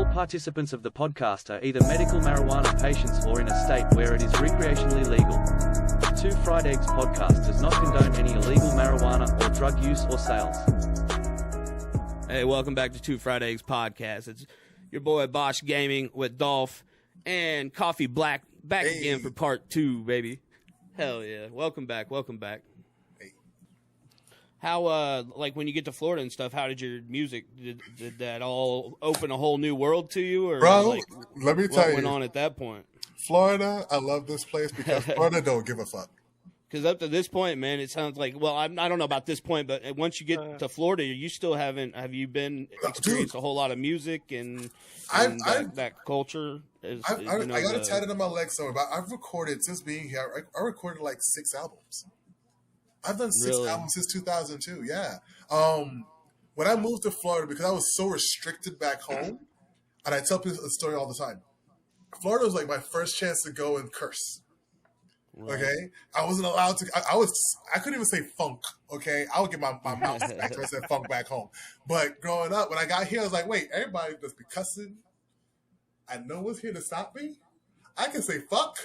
All participants of the podcast are either medical marijuana patients or in a state where it is recreationally legal. Two Fried Eggs podcast does not condone any illegal marijuana or drug use or sales. Hey, welcome back to Two Fried Eggs podcast. It's your boy Bosch Gaming with Dolph and Koffee Blakk back again for part 2, baby. Hell yeah. Welcome back. How, like, when you get to Florida and stuff, how did your music, did that all open a whole new world to you? Or, bro, like, let me tell you. what went on at that point? Florida, I love this place because Florida don't give a fuck. Because up to this point, man, it sounds like, well, I don't know about this point, but once you get to Florida, you still have you been experienced a whole lot of music and that culture? I got it tatted on my leg somewhere, but I've recorded, since being here, I recorded like 6 albums. I've done 6 albums since 2002, yeah. When I moved to Florida, because I was so restricted back home, and I tell people the story all the time, Florida was like my first chance to go and curse. Right. Okay, I wasn't allowed to. I couldn't even say funk. Okay, I would get my mouth smacked if I said funk back home. But growing up, when I got here, I was like, wait, everybody just be cussing, and no one's here to stop me. I can say fuck,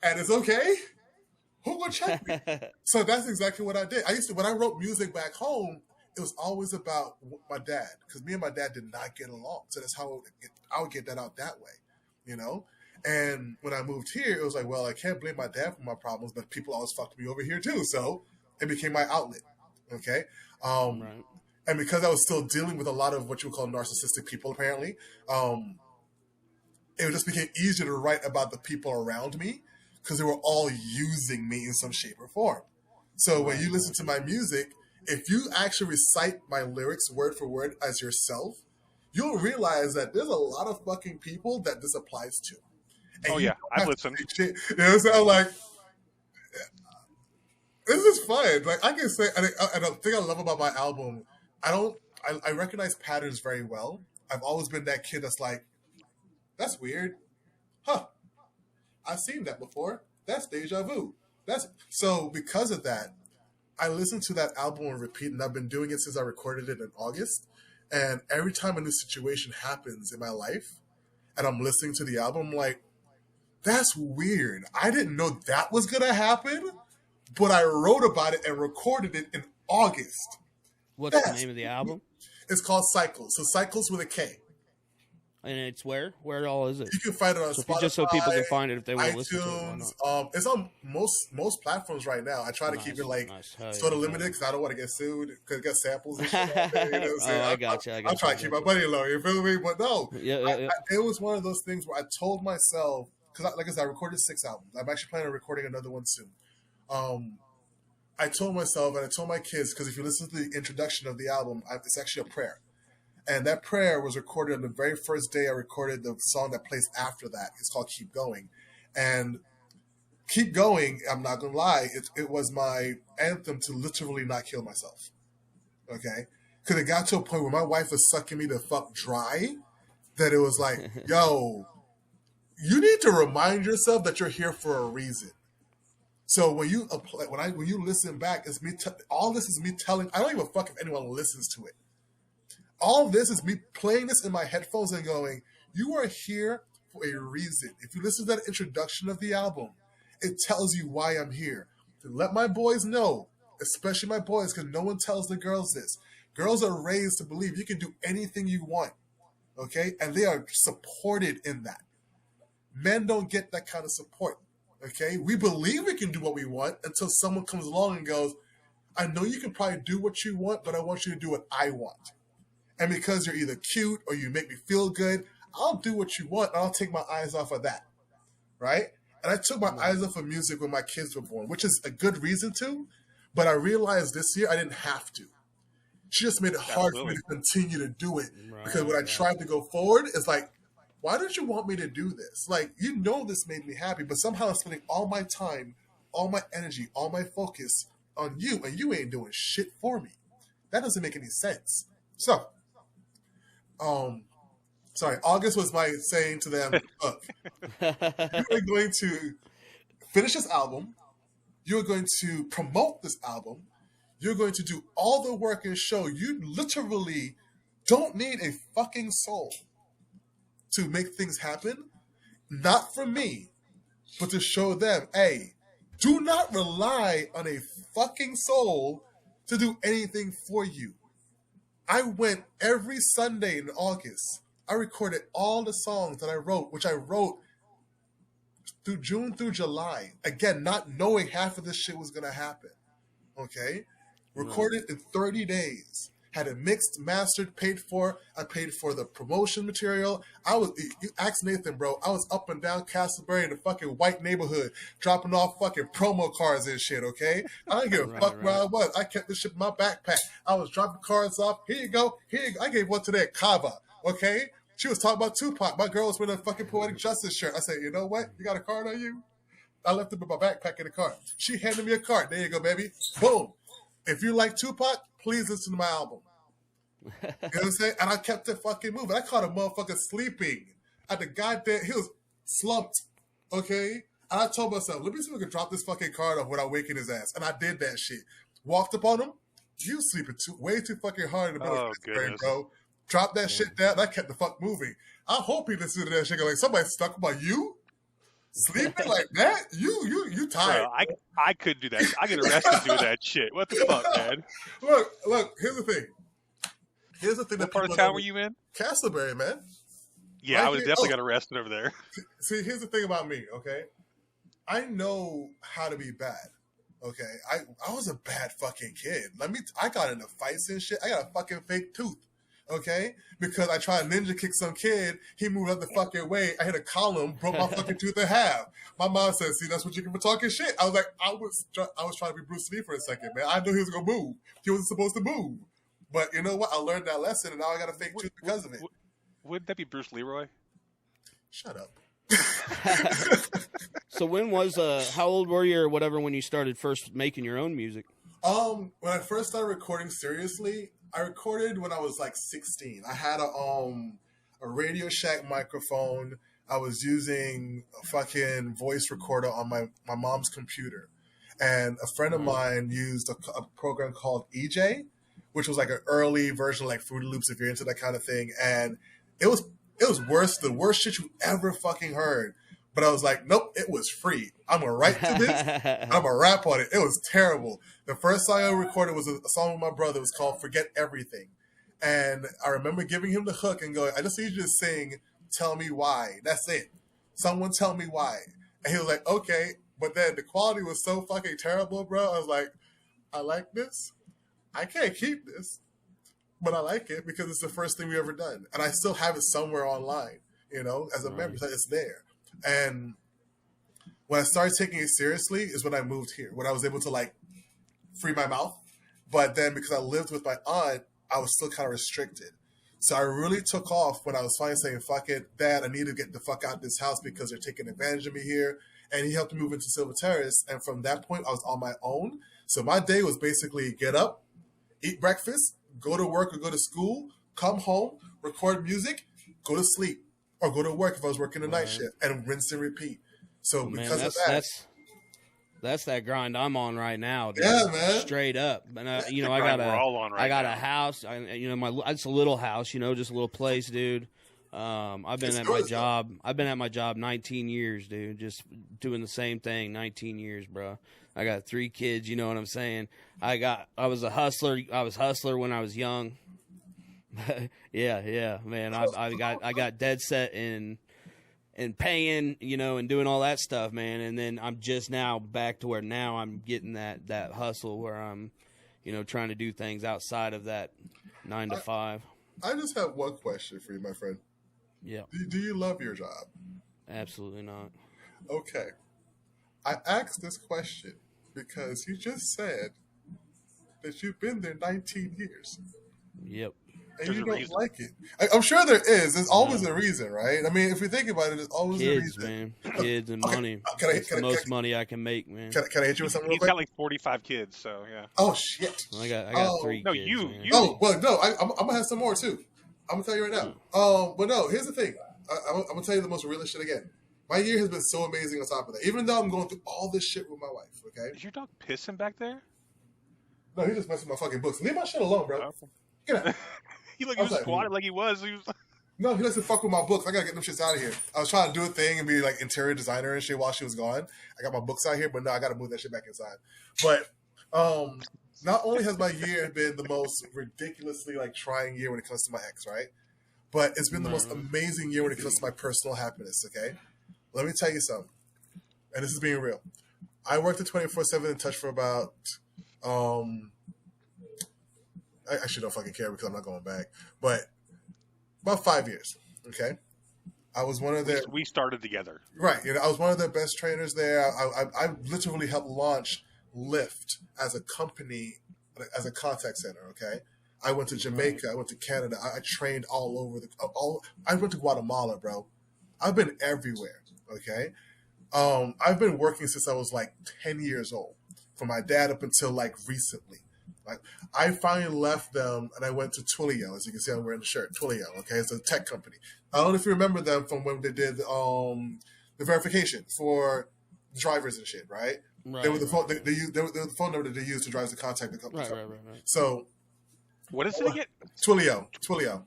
and it's okay. Who will check me? So that's exactly what I did. When I wrote music back home, it was always about my dad, because me and my dad did not get along. So that's how I would get that out that way, you know. And when I moved here, it was like, well, I can't blame my dad for my problems, but people always fucked me over here too. So it became my outlet. Okay. Right. And because I was still dealing with a lot of what you would call narcissistic people, apparently, it just became easier to write about the people around me because they were all using me in some shape or form. So when you listen to my music, if you actually recite my lyrics word for word as yourself, you'll realize that there's a lot of fucking people that this applies to. And I've listened. You know, so I'm like, this is fun. Like, I can say, and the thing I love about my album, I recognize patterns very well. I've always been that kid that's like, that's weird. Huh. I've seen that before. That's deja vu. So because of that, I listen to that album on repeat, and I've been doing it since I recorded it in August. And every time a new situation happens in my life, and I'm listening to the album, I'm like, that's weird. I didn't know that was going to happen, but I wrote about it and recorded it in August. What's the name of the album? It's called Cycles. So Cycles with a K. And it's where? Where all is it? You can find it on Spotify, just so people can find it if they want to iTunes, listen to it. It's on most platforms right now. I try to keep it sort of limited because I don't want to get sued because it got samples and shit. You know what I'm saying? I got you. I'm trying to keep my money low. You feel me? But no, it was one of those things where I told myself, because like I said, I recorded 6 albums. I'm actually planning on recording another one soon. I told myself, and I told my kids, because if you listen to the introduction of the album, it's actually a prayer. And that prayer was recorded on the very first day I recorded the song that plays after that. It's called Keep Going. And Keep Going, I'm not going to lie, it was my anthem to literally not kill myself. Okay? Because it got to a point where my wife was sucking me the fuck dry that it was like, yo, you need to remind yourself that you're here for a reason. So when you listen back, it's me. All this is me telling. I don't give a fuck if anyone listens to it. All this is me playing this in my headphones and going, you are here for a reason. If you listen to that introduction of the album, it tells you why I'm here. To let my boys know, especially my boys, because no one tells the girls this. Girls are raised to believe you can do anything you want, okay? And they are supported in that. Men don't get that kind of support, okay? We believe we can do what we want until someone comes along and goes, I know you can probably do what you want, but I want you to do what I want. And because you're either cute or you make me feel good, I'll do what you want, and I'll take my eyes off of that, right? And I took my eyes off of music when my kids were born, which is a good reason to, but I realized this year I didn't have to. She just made it hard for me to continue to do it, because when I tried to go forward, it's like, why don't you want me to do this? Like, you know this made me happy, but somehow I'm spending all my time, all my energy, all my focus on you, and you ain't doing shit for me. That doesn't make any sense. So, August was my saying to them, look, you're going to finish this album, you're going to promote this album, you're going to do all the work and show you literally don't need a fucking soul. to make things happen, not for me, but to show them, hey, do not rely on a fucking soul to do anything for you. I went every Sunday in August. I recorded all the songs that I wrote, which I wrote through June through July. Again, not knowing half of this shit was going to happen. Okay? Recorded in 30 days. Had it mixed, mastered, paid for. I paid for the promotion material. You ask Nathan, bro, I was up and down Castleberry in the fucking white neighborhood, dropping off fucking promo cards and shit, okay? I didn't give a fuck where I was. I kept this shit in my backpack. I was dropping cards off. Here you go. I gave one to that Kava, okay? She was talking about Tupac. My girl was wearing a fucking Poetic Justice shirt. I said, you know what? You got a card on you? I left it in my backpack in the car. She handed me a card. There you go, baby. Boom. If you like Tupac, please listen to my album. You know what I'm saying? And I kept it fucking moving. I caught a motherfucker sleeping at the goddamn... He was slumped, okay? And I told myself, let me see if I can drop this fucking card off without waking his ass. And I did that shit. Walked up on him. You sleeping way too fucking hard in the middle of the brain, bro. Drop that shit down. And I kept the fuck moving. I hope he listened to that shit. Like, somebody stuck about you? Sleeping like that? You tired. Bro, I couldn't do that. I get arrested doing that shit. What the fuck, man? Look, here's the thing. What part of town were you in? Castleberry, man. Yeah, I was definitely got arrested over there. See, here's the thing about me, okay? I know how to be bad, okay? I was a bad fucking kid. I got into fights and shit. I got a fucking fake tooth, okay? Because I tried to ninja kick some kid. He moved out the fucking way. I hit a column, broke my fucking tooth in half. My mom said, see, that's what you get for talking shit. I was like, I was trying to be Bruce Lee for a second, man. I knew he was going to move. He wasn't supposed to move. But you know what? I learned that lesson, and now I got a fake tooth because of it. Wouldn't that be Bruce Leroy? Shut up. So when was how old were you or whatever when you started first making your own music? When I first started recording seriously, I recorded when I was like 16. I had a Radio Shack microphone. I was using a fucking voice recorder on my mom's computer, and a friend of mine used a program called EJ, which was like an early version of like Fruity Loops if you're into that kind of thing. And it was worse, the worst shit you ever fucking heard. But I was like, nope, it was free. I'm going to write to this. I'm going to rap on it. It was terrible. The first song I recorded was a song with my brother. It was called Forget Everything. And I remember giving him the hook and going, I just need you to sing Tell Me Why. That's it. Someone tell me why. And he was like, okay. But then the quality was so fucking terrible, bro. I was like, I like this. I can't keep this, but I like it because it's the first thing we've ever done. And I still have it somewhere online, you know, as a member, it's there. And when I started taking it seriously is when I moved here, when I was able to like free my mouth. But then because I lived with my aunt, I was still kind of restricted. So I really took off when I was finally saying, fuck it, Dad, I need to get the fuck out of this house because they're taking advantage of me here. And he helped me move into Silver Terrace. And from that point, I was on my own. So my day was basically get up, eat breakfast, go to work or go to school, come home, record music, go to sleep, or go to work if I was working a night shift, and rinse and repeat. So because of that, that's that grind I'm on right now, dude. Yeah, man. Straight up. And I got a house. It's a little house, you know, just a little place, dude. I've been at my job 19 years, dude. Just doing the same thing 19 years, bro. I got 3 kids, you know what I'm saying? I was a hustler. I was hustler when I was young. yeah, man. I got dead set in paying, you know, and doing all that stuff, man. And then I'm just now back to where now I'm getting that hustle where I'm, you know, trying to do things outside of that 9 to 5. I just have one question for you, my friend. Yeah. Do you love your job? Absolutely not. Okay. I asked this question because you just said that you've been there 19 years. Yep. And you don't like it. I'm sure there is. There's always a reason, right? I mean, if you think about it, there's always a reason. Man. Kids and money. It's the most money I can make, man. Can I hit you with something real He's quick? got like 45 kids, so yeah. Oh, shit. I got 3 no, kids. you. Oh, well, no, I'm going to have some more, too. I'm going to tell you right now. But no, here's the thing. I'm going to tell you the most realist shit again. My year has been so amazing on top of that. Even though I'm going through all this shit with my wife, okay? Is your dog pissing back there? No, he just messing with my fucking books. Leave my shit alone, bro. Okay. Get out. He squatted like he was. No, he doesn't fuck with my books. I gotta get them shits out of here. I was trying to do a thing and be like interior designer and shit while she was gone. I got my books out here, but no, I gotta move that shit back inside. But not only has my year been the most ridiculously like trying year when it comes to my ex, right? But it's been the most amazing year when it comes to my personal happiness, okay? Let me tell you something. And this is being real. I worked at 24/7 in touch for about I actually don't fucking care because I'm not going back. But about 5 years, okay? I was one of their... We started together. Right. You know, I was one of their best trainers there. I literally helped launch Lyft as a company, as a contact center, okay? I went to Jamaica. I went to Canada. I trained all over I went to Guatemala, bro. I've been everywhere, okay? I've been working since I was like 10 years old, from my dad up until like recently. Like, I finally left them and I went to Twilio. As you can see, I'm wearing the shirt. Twilio, okay? It's a tech company. I don't know if you remember them from when they did the verification for drivers and shit, right? Right. They were the phone. They were the phone number that they used to drive to contact the company. Right. So, what is it again? Twilio.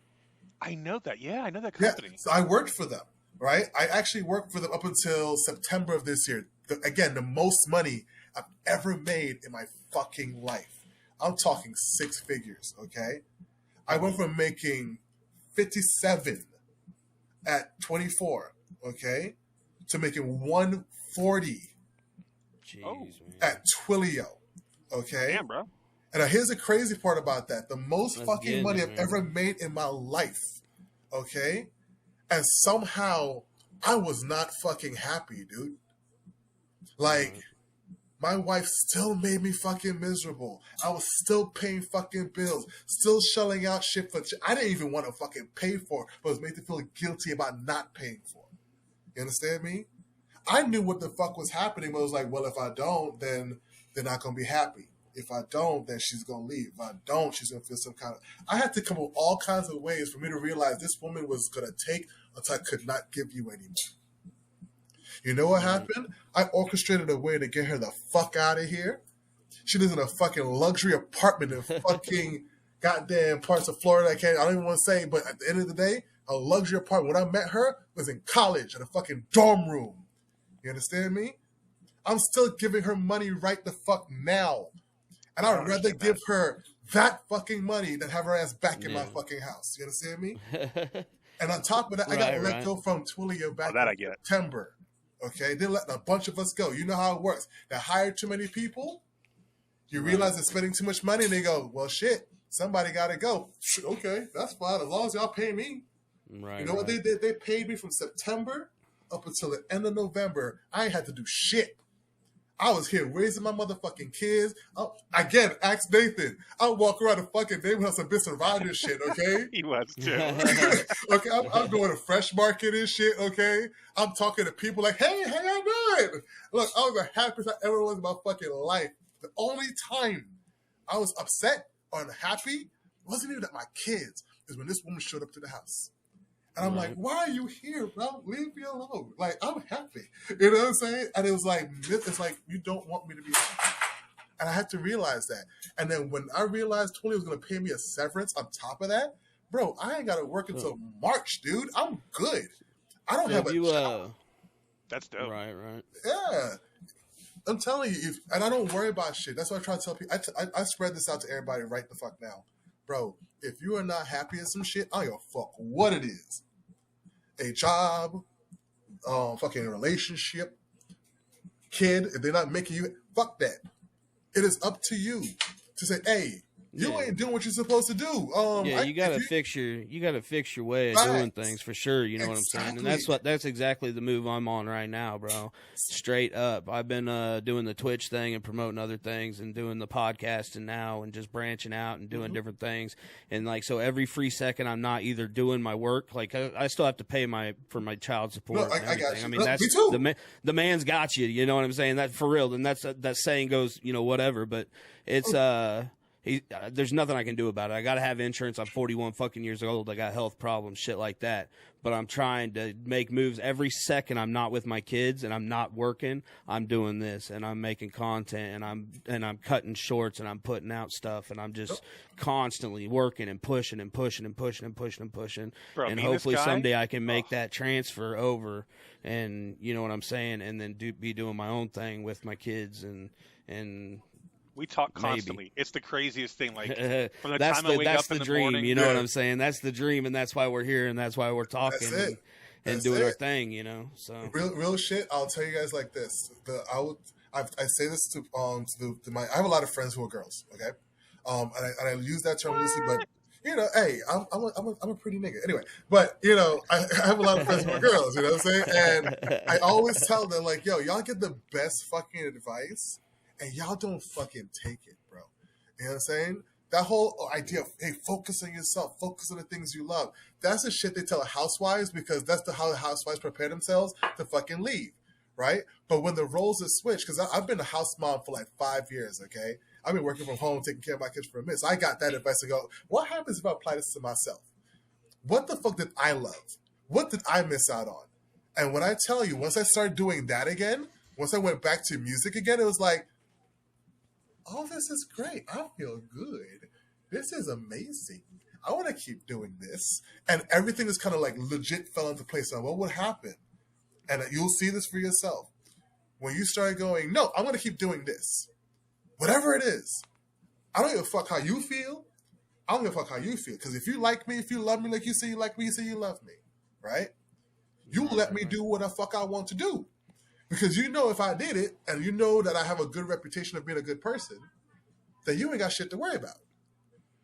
I know that. Yeah, I know that company. Yeah, so I worked for them, right? I actually worked for them up until September of this year. Again, the most money I've ever made in my fucking life. I'm talking 6 figures, okay? I went from making 57 at 24, okay, to making 140 at Twilio, okay? Damn, bro. And here's the crazy part about that. The most fucking money I've ever made in my life, okay? And somehow I was not fucking happy, dude. Like... My wife still made me fucking miserable. I was still paying fucking bills, still shelling out shit for I didn't even want to fucking pay for, but it was made to feel guilty about not paying for. You understand me? I knew what the fuck was happening, but I was like, well, if I don't, then they're not going to be happy. If I don't, then she's going to leave. If I don't, she's going to feel some kind of... I had to come up with all kinds of ways for me to realize this woman was going to take until I could not give you anymore. You know what happened? I orchestrated a way to get her the fuck out of here. She lives in a fucking luxury apartment in fucking goddamn parts of Florida. I don't even want to say, but at the end of the day, a luxury apartment. When I met her, was in college in a fucking dorm room. You understand me? I'm still giving her money right the fuck now. And I'd rather give her that fucking money than have her ass back in my fucking house. You understand me? And on top of that, I got let go from Twilio back in September. Okay, they let a bunch of us go. You know how it works. They hire too many people. You realize they're spending too much money, and they go, well, shit, somebody got to go. Okay, that's fine. As long as y'all pay me. Right. You know what they did? They paid me from September up until the end of November. I ain't had to do shit. I was here raising my motherfucking kids. Again, ask Nathan. I walk around the fucking neighborhood on some Bison Riders shit, okay? He was too. Okay, I'm going to Fresh Market and shit, okay? I'm talking to people like, hey, how y'all doing? Look, I was the happiest I ever was in my fucking life. The only time I was upset or unhappy wasn't even at my kids. Is when this woman showed up to the house. And I'm like, why are you here, bro? Leave me alone. Like, I'm happy. You know what I'm saying? And it was like, it's like, you don't want me to be happy. And I had to realize that. And then when I realized Tony was going to pay me a severance on top of that, bro, I ain't got to work until March, dude. I'm good. I don't have a job. That's dope. Right. Yeah. I'm telling you, and I don't worry about shit. That's why I try to tell people. I spread this out to everybody right the fuck now. Bro, if you are not happy in some shit, I don't give a fuck what it is. A job, fucking relationship, kid, if they're not making you, fuck that. It is up to you to say, hey, you ain't doing what you're supposed to do. You gotta fix your way of doing things for sure. You know what I'm saying? And that's exactly the move I'm on right now, bro. Straight up. I've been doing the Twitch thing and promoting other things and doing the podcasting now and just branching out and doing different things. And like, so every free second I'm not either doing my work, like I still have to pay for my child support. No, I got you. I mean, that's the man's got you know what I'm saying? That for real. And that saying goes, whatever, but it's, there's nothing I can do about it. I got to have insurance. I'm 41 fucking years old. I got health problems, shit like that. But I'm trying to make moves every second. I'm not with my kids and I'm not working. I'm doing this and I'm making content and I'm cutting shorts and I'm putting out stuff and I'm just constantly working and pushing and pushing and pushing and pushing and pushing. Bro, and hopefully someday I can make that transfer over and you know what I'm saying, and then be doing my own thing with my kids and we talk constantly. Maybe. It's the craziest thing. Like from the time I wake up in the dream, morning, you know what I'm saying? That's the dream, and that's why we're here, and that's why we're talking and doing our thing. You know, so real shit. I'll tell you guys like this. I say this to my. I have a lot of friends who are girls. Okay, and I use that term loosely, but you know, hey, I'm a pretty nigga anyway. But you know, I have a lot of friends who are girls. You know what I'm saying? And I always tell them like, yo, y'all get the best fucking advice. And y'all don't fucking take it, bro. You know what I'm saying? That whole idea of, hey, focus on yourself, focus on the things you love. That's the shit they tell housewives because that's how the housewives prepare themselves to fucking leave, right? But when the roles are switched, because I've been a house mom for like 5 years, okay? I've been working from home, taking care of my kids for a minute. So I got that advice to go, what happens if I apply this to myself? What the fuck did I love? What did I miss out on? And when I tell you, once I started doing that again, once I went back to music again, it was like, oh, this is great. I feel good. This is amazing. I want to keep doing this. And everything is kind of like legit fell into place. Now, what would happen? And you'll see this for yourself. When you start going, no, I'm going to keep doing this. Whatever it is. I don't give a fuck how you feel. I don't give a fuck how you feel. Because if you like me, if you love me like you say you like me, you say you love me. Right? You let me do what the fuck I want to do. Because you know if I did it, and you know that I have a good reputation of being a good person, then you ain't got shit to worry about.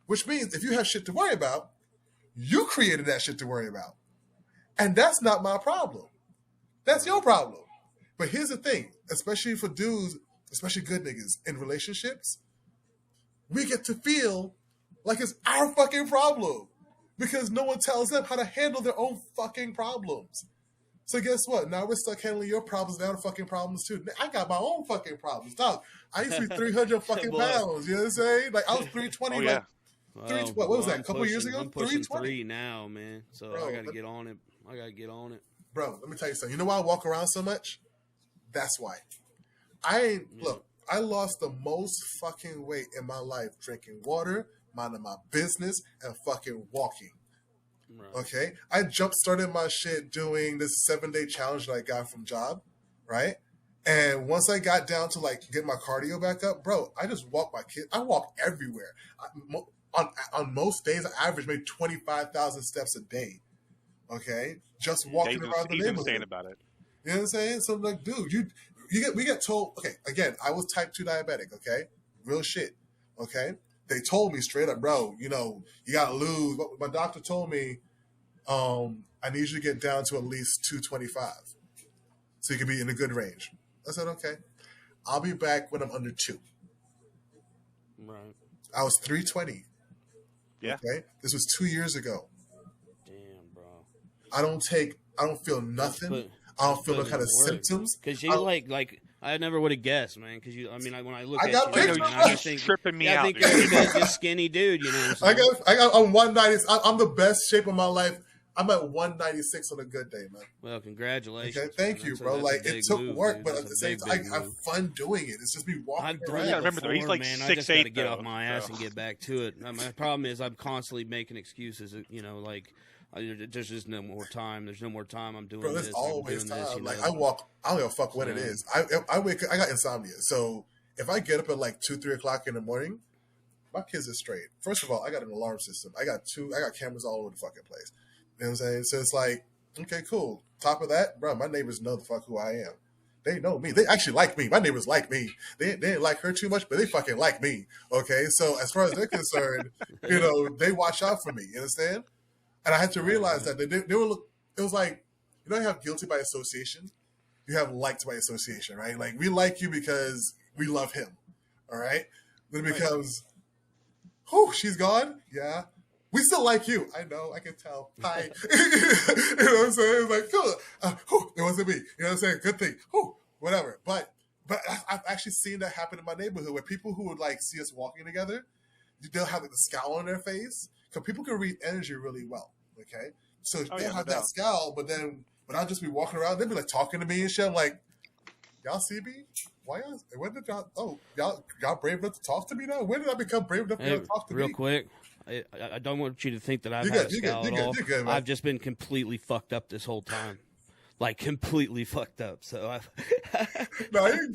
Which means if you have shit to worry about, you created that shit to worry about. And that's not my problem. That's your problem. But here's the thing, especially for dudes, especially good niggas in relationships, we get to feel like it's our fucking problem. Because no one tells them how to handle their own fucking problems. So guess what? Now we're stuck handling your problems, now the fucking problems too. I got my own fucking problems, dog. I used to be 300 fucking pounds. You know what I'm saying? Like I was 320. Oh, yeah. Like 320. What was that? A couple years ago? I'm pushing 320 3 now, man. So bro, I got to get on it. Bro, let me tell you something. You know why I walk around so much? That's why. Look, I lost the most fucking weight in my life drinking water, minding my business, and fucking walking. Right. Okay, I jump-started my shit doing this 7-day challenge that I got from Job, right? And once I got down to like get my cardio back up, bro, I just walk my kids. I walk everywhere. On most days, I average maybe 25,000 steps a day. Okay, just walking around the neighborhood. He's insane about it. You know what I'm saying? So like, dude, we get told. Okay, again, I was type 2 diabetic. Okay, real shit. Okay. They told me straight up, bro, you know, you got to lose. My doctor told me I need you to get down to at least 225 so you can be in a good range. I said, okay. I'll be back when I'm under 2. Right. I was 320. Yeah. Okay. This was 2 years ago. Damn, bro. I don't feel nothing. I don't feel no kind of symptoms. Because you like I never would have guessed, man. Because when I look at got you, I just think tripping me out. I think you're a big, skinny dude. You know. I got I'm 190. I'm the best shape of my life. I'm at 196 on a good day, man. Well, congratulations. Okay, thank you, bro. Like it took work, but at the same time, I have fun doing it. It's just me walking around. Yeah, remember though, he's like 6'8". I just got to get off my ass and get back to it. My problem is I'm constantly making excuses. You know, like. There's just no more time. There's no more time. I'm doing this. Bro, there's always time. This, like I walk. I don't give a fuck what it is. I wake. I got insomnia, so if I get up at like 2-3 o'clock in the morning, my kids are straight. First of all, I got an alarm system. I got cameras all over the fucking place. You know what I'm saying? So it's like, okay, cool. Top of that, bro, my neighbors know the fuck who I am. They know me. They actually like me. My neighbors like me. They didn't like her too much, but they fucking like me. Okay, so as far as they're concerned, you know, they watch out for me. You understand? And I had to realize that they were. It was like, you know, you have guilty by association. You have liked by association, right? Like we like you because we love him. All right. Then it becomes, whew, she's gone. Yeah. We still like you. I know. I can tell. Hi. You know what I'm saying? It's like, cool. It wasn't me. You know what I'm saying? Good thing. Whew, whatever. But I've actually seen that happen in my neighborhood where people who would like see us walking together, they'll have like the scowl on their face because people can read energy really well. Okay, so they'll have that scowl, but I'll just be walking around. They'll be like talking to me and shit. I'm like, y'all see me? Why? When did y'all? Oh, y'all brave enough to talk to me now? When did I become brave enough to talk to me? Real quick, I don't want you to think that I've had a scowl at all. Good, I've just been completely fucked up this whole time. Like, completely fucked up. So no, you're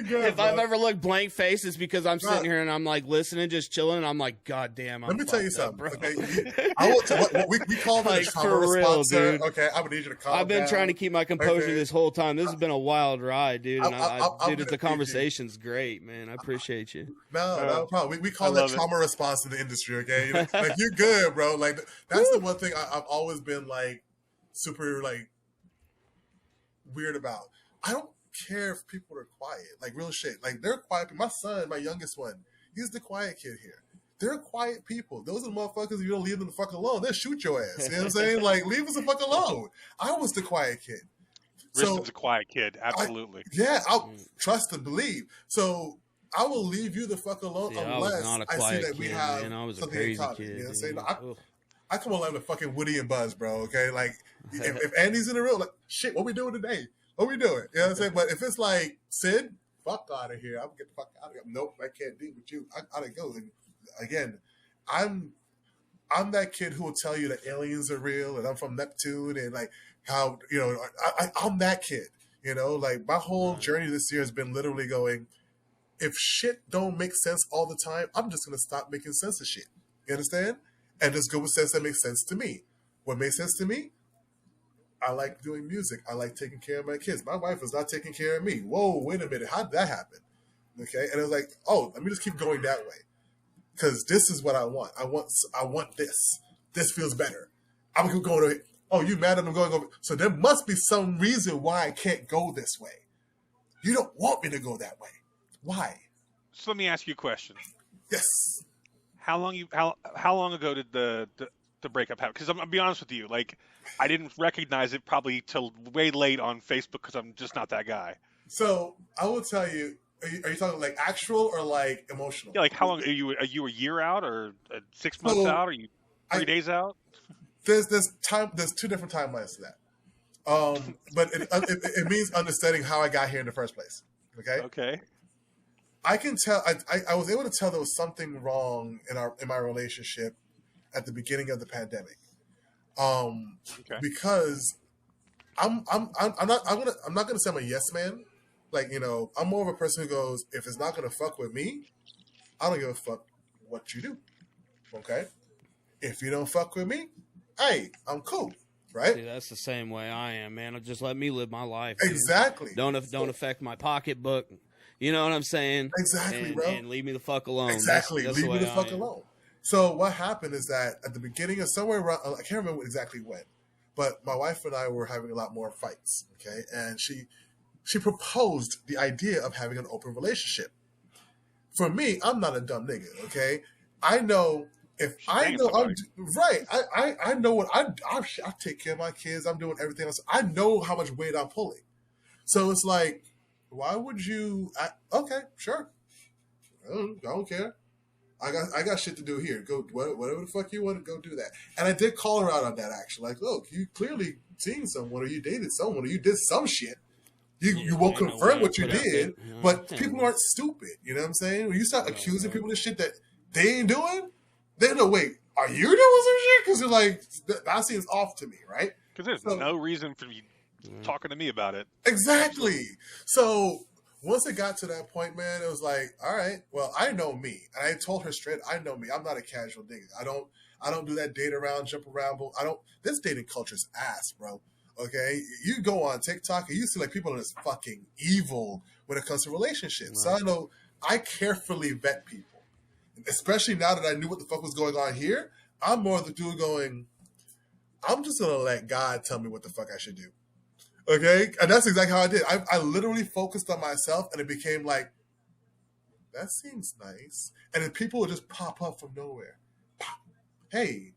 good. If I've ever looked blank face, it's because I'm sitting here and I'm like listening, just chilling. And I'm like, God damn. Let me tell you something, bro. Okay, I will what we call that a trauma response, dude. Okay, I would need you to calm down. I've been trying to keep my composure this whole time. This has been a wild ride, dude. And dude, the conversation's great, man. I appreciate you. No problem. We call that trauma response in the industry. Okay, like you're good, bro. Like that's the one thing I've always been like super like weird about. I don't care if people are quiet, like real shit. Like they're quiet. My son, my youngest one, he's the quiet kid here. They're quiet people. Those are the motherfuckers. If you don't leave them the fuck alone, they'll shoot your ass. You know what I'm saying? Like leave us the fuck alone. I was the quiet kid. Riston's a quiet kid, absolutely. I'll trust and believe. So I will leave you the fuck alone unless I see that we have something in common. You know what I'm saying? I come along with fucking Woody and Buzz, bro. Okay, like if Andy's in the room, like shit, what we doing today? What we doing? You know what I'm saying? But if it's like Sid, fuck out of here. I'm get the fuck out of here. Nope, I can't deal with you. I gotta go. And again, I'm that kid who will tell you that aliens are real and I'm from Neptune and like how I'm that kid. You know, like my whole journey this year has been literally going. If shit don't make sense all the time, I'm just gonna stop making sense of shit. You understand? And just go with sense that makes sense to me. What makes sense to me? I like doing music. I like taking care of my kids. My wife is not taking care of me. Whoa, wait a minute. How did that happen? Okay, and it was like, oh, let me just keep going that way, because this is what I want. I want this. This feels better. I'm going to. Oh, you mad that I'm going over? So there must be some reason why I can't go this way. You don't want me to go that way. Why? So let me ask you a question. Yes. How long ago did the breakup happen? Because I'm gonna be honest with you, like I didn't recognize it probably till way late on Facebook because I'm just not that guy. So I will tell you. Are you talking like actual or like emotional? Yeah, like how long are you a year out or 6 months out? Are you 3 days out? There's time. There's two different timelines to that. But it means understanding how I got here in the first place. Okay. Okay. I can tell. I was able to tell there was something wrong in my relationship at the beginning of the pandemic, because I'm not gonna say I'm a yes man. Like I'm more of a person who goes, if it's not gonna fuck with me, I don't give a fuck what you do. Okay, if you don't fuck with me, hey, I'm cool. Right? See, that's the same way I am, man. Just let me live my life. Exactly. Don't affect my pocketbook. You know what I'm saying? Exactly, bro. And leave me the fuck alone. Exactly. That's leave me the fuck alone. So what happened is that at the beginning of somewhere around, I can't remember exactly when, but my wife and I were having a lot more fights. Okay, and she proposed the idea of having an open relationship. For me, I'm not a dumb nigga. Okay, I know if I know I'm right. I know what I take care of my kids. I'm doing everything else. I know how much weight I'm pulling. So it's like, why would you? Okay, sure. I don't care. I got shit to do here. Go whatever the fuck you want to go do that. And I did call her out on that actually. Like, look, you clearly seen someone, or you dated someone, or you did some shit. You won't confirm what you did, but people aren't stupid. You know what I'm saying? When you start accusing people of shit that they ain't doing, they know. Wait, are you doing some shit? Because they're like, that seems off to me, right? Because there's no reason for you talking to me about it. Exactly. So once it got to that point, man, it was like, all right, well, I know me. And I told her straight, I know me. I'm not a casual nigga. I don't do that date around, jump around. But this dating culture's ass, bro. Okay? You go on TikTok and you see like people are just fucking evil when it comes to relationships. Right. So I know I carefully vet people. Especially now that I knew what the fuck was going on here, I'm more the dude going, I'm just going to let God tell me what the fuck I should do. Okay? And that's exactly how I did. I literally focused on myself, and it became like, that seems nice. And then people would just pop up from nowhere. Pop. Hey,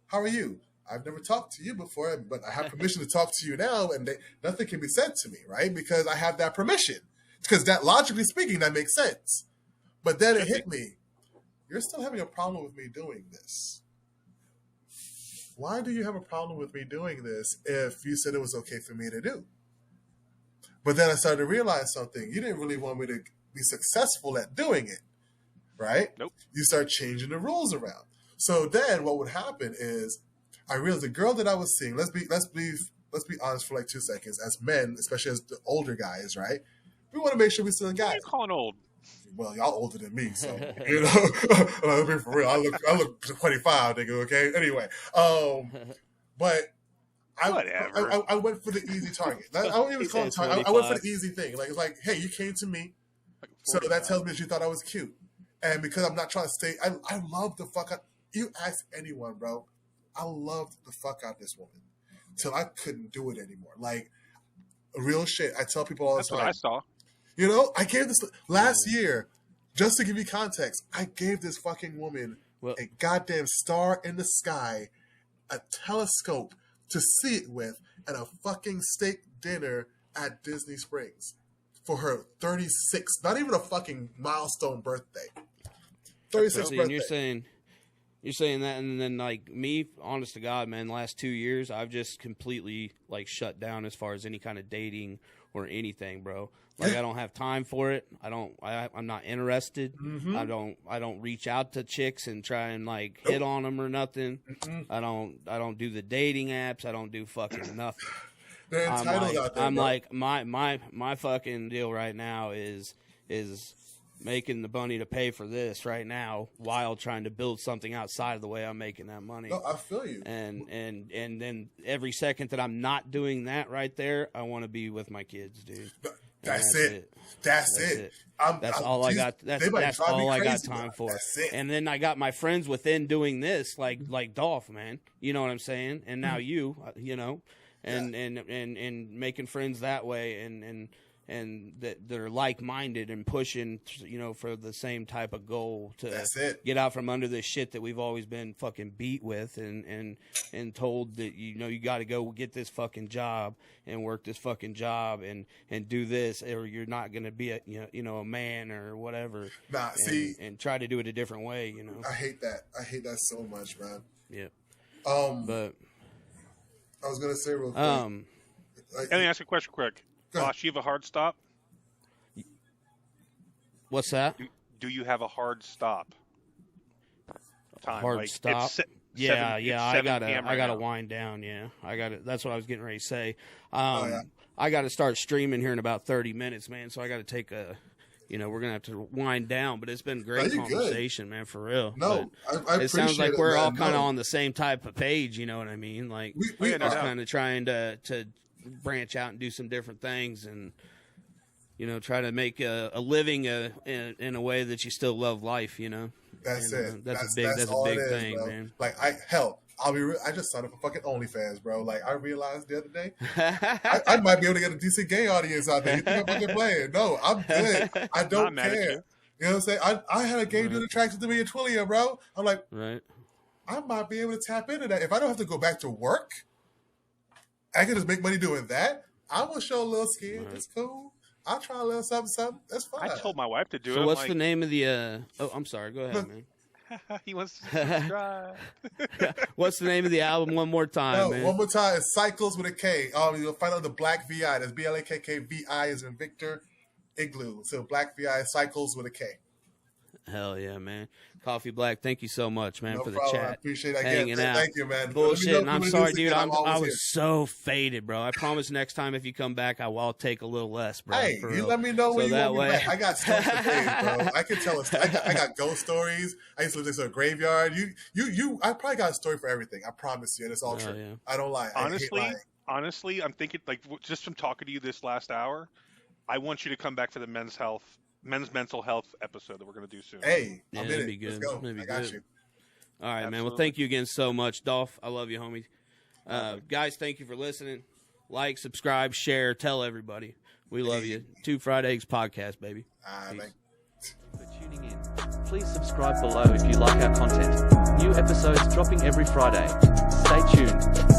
how are you? I've never talked to you before, but I have permission to talk to you now, and nothing can be said to me, right? Because I have that permission. Because that, logically speaking, that makes sense. But then it hit me. you're still having a problem with me doing this. Why do you have a problem with me doing this if you said it was okay for me to do? But then I started to realize something. You didn't really want me to be successful at doing it, right? Nope. You start changing the rules around. So then what would happen is I realized the girl that I was seeing, let's be honest for like 2 seconds, as men, especially as the older guys, right? We want to make sure we're still guys. What are you calling old? Well, y'all older than me, so you know. Let's be for real. I look 25, nigga. Okay. Anyway, but I went for the easy target. I don't even call it target. I went for the easy thing. Like it's like, hey, you came to me, so that tells me that you thought I was cute, and because I'm not trying to stay, I love the fuck out. You ask anyone, bro. I loved the fuck out this woman till I couldn't do it anymore. Like real shit. I tell people all the time. That's what I saw. You know, I gave this last year, just to give you context, I gave this fucking woman a goddamn star in the sky, a telescope to see it with, and a fucking steak dinner at Disney Springs for her 36th, not even a fucking milestone birthday. 36th birthday. And you're saying that, and then like me, honest to God, man, the last 2 years, I've just completely like shut down as far as any kind of dating or anything, bro. Like I don't have time for it. I'm not interested. Mm-hmm. I don't reach out to chicks and try and like hit on them or nothing. Mm-hmm. I don't do the dating apps. I don't do fucking nothing. They're entitled out there. I'm like my fucking deal right now is making the money to pay for this right now while trying to build something outside of the way I'm making that money. No, I feel you. And then every second that I'm not doing that right there, I want to be with my kids, dude. That's it. That's it. That's all I got. That's all I got time for. That's it. And then I got my friends within doing this, like Dolph, man. You know what I'm saying? And now you know, and making friends that way, and that they're like-minded and pushing, you know, for the same type of goal to get out from under this shit that we've always been fucking beat with and told that, you know, you got to go get this fucking job and work this fucking job and do this, or you're not going to be a man or whatever. Nah, and try to do it a different way, you know. I hate that. I hate that so much, man. Yeah. But I was going to say real quick. Let me ask you a question quick. Bosh, you have a hard stop? What's that? Do you have a hard stop? Time. Hard stop? I gotta wind down. Yeah, I got it. That's what I was getting ready to say. I got to start streaming here in about 30 minutes, man. So I got to take a. You know, we're gonna have to wind down, but it's been great conversation, man, for real. No, I it sounds like we're all kind of on the same type of page. You know what I mean? Like we are kind of trying to branch out and do some different things, and you know, try to make a living in a way that you still love life. You know, that's it. That's a big thing, bro. man. Like I'll be real. I just signed up for fucking OnlyFans, bro. Like I realized the other day, I might be able to get a decent gay audience out there. You think I'm fucking playing? No, I'm good. I don't care. You know what I'm saying? I had a gay dude attracted to me in Twilio, bro. I'm like, I might be able to tap into that if I don't have to go back to work. I can just make money doing that. I will show a little skin. It's cool. I'll try a little something. That's fine. I told my wife to do it. So what's the name of the... Oh, I'm sorry. Go ahead, man. He wants to try. What's the name of the album one more time, man? One more time. It's Cycles with a K. You'll find out the Black VI. That's BLAKKVI is in Victor Igloo. So Black VI, Cycles with a K. Hell yeah, man. Koffee Blakk, thank you so much, man, no for the problem. chat. I appreciate that. Hanging out. Thank you, man. Bullshit. And I'm sorry, dude. I was so faded, bro. I promise next time if you come back, I'll take a little less, bro. Hey, you let me know when you want me back. I got stuff to tell you, bro. I can tell a story. I got ghost stories. I used to live next to a graveyard. I probably got a story for everything. I promise you. And it's all true. Yeah. I don't lie. Honestly, I'm thinking, like, just from talking to you this last hour, I want you to come back for the men's mental health episode that we're going to do soon. Hey, I'm in it. Be good. Let's go. I got you. All right, man. Well, thank you again so much, Dolph. I love you, homie. Guys, thank you for listening. Like, subscribe, share, tell everybody. We love you. Two Fried Eggs podcast, baby. For tuning in. Please subscribe below if you like our content. New episodes dropping every Friday. Stay tuned.